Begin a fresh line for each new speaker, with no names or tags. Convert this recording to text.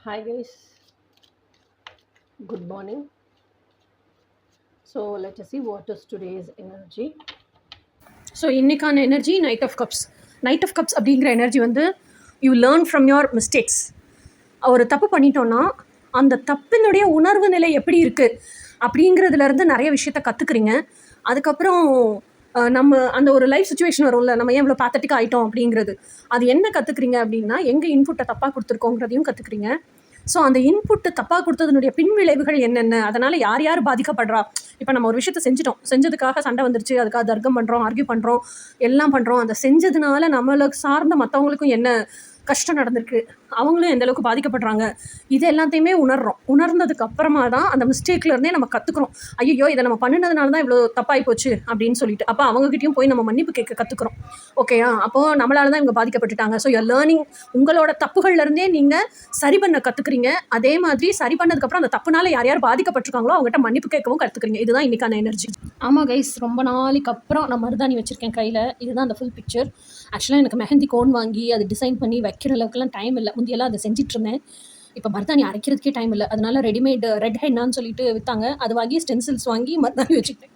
Hi guys, good morning. So let us see what is today's energy. So இன்றைக்கான energy night of cups அப்படிங்கிற energy வந்து you learn from your mistakes. ஒரு தப்பு பண்ணிட்டோன்னா அந்த தப்பினுடைய உணர்வு நிலை எப்படி இருக்குது அப்படிங்கிறதுலேருந்து நிறைய விஷயத்த கற்றுக்குறீங்க. அதுக்கப்புறம் நம்ம அந்த ஒரு லைஃப் சுச்சுவேஷன் வரும்ல, நம்ம ஏன் இவ்வளோ பேத்தட்டிக் ஆகிட்டோம் அப்படிங்கிறது, அது என்ன கற்றுக்குறீங்க அப்படின்னா எங்கே இன்புட்டை தப்பாக கொடுத்துருக்கோங்கிறதையும் கற்றுக்குறீங்க. ஸோ அந்த இன்புட்டு தப்பாக கொடுத்ததுனுடைய பின்விளைவுகள் என்னென்ன, அதனால் யார் யார் பாதிக்கப்படுறா. இப்போ நம்ம ஒரு விஷயத்தை செஞ்சதுக்காக சண்டை வந்துருச்சு, அதுக்காக தர்க்கம் பண்ணுறோம், ஆர்கியூ பண்ணுறோம், எல்லாம் பண்ணுறோம். அந்த செஞ்சதுனால நம்மளுக்கு சார்ந்த மற்றவங்களுக்கும் என்ன கஷ்டம் நடந்திருக்கு, அவங்களும் எந்த அளவுக்கு பாதிக்கப்படுறாங்க, இது எல்லாத்தையுமே உணர்ந்ததுக்கு அப்புறமா தான் அந்த மிஸ்டேக்லேருந்தே நம்ம கற்றுக்குறோம். ஐயோ இதை நம்ம பண்ணினதுனால தான் இவ்வளோ தப்பாகி போச்சு அப்படின்னு சொல்லிட்டு அப்போ அவங்ககிட்டயும் போய் நம்ம மன்னிப்பு கேட்க கற்றுக்குறோம். ஓகேயா, அப்போது நம்மளால தான் இவங்க பாதிக்கப்பட்டுட்டாங்க. So your learning. உங்களோட தப்புகள்லேருந்தே நீங்கள் சரி பண்ண கற்றுக்குறீங்க. அதே மாதிரி சரி பண்ணதுக்கப்புறம் அந்த தப்புனால யார் யார் பாதிக்கப்பட்டிருக்காங்களோ அவங்ககிட்ட மன்னிப்பு கேட்கவும் கற்றுக்குறீங்க. இதுதான் இன்றைக்கான எனர்ஜி. ஆமாம் கைஸ், ரொம்ப நாளைக்கு அப்புறம் நான் மருதாணி வச்சுருக்கேன் கையில். இதுதான் அந்த ஃபுல் பிக்சர். ஆக்சுவலாக எனக்கு மெஹந்தி கோன் வாங்கி அது டிசைன் பண்ணி வைக்கிற அளவுக்குலாம் டைம் இல்லை. முந்தியெல்லாம் அதை செஞ்சிட்ருந்தேன். இப்போ மருதாணி அரைக்கிறதுக்கே டைம் இல்லை. அதனால ரெடிமேட் ரெட் ஹென்னான்னு சொல்லிட்டு விற்றாங்க, அது வாங்கி ஸ்டென்சில்ஸ் வாங்கி மருதாணி வச்சுக்கிட்டேன்.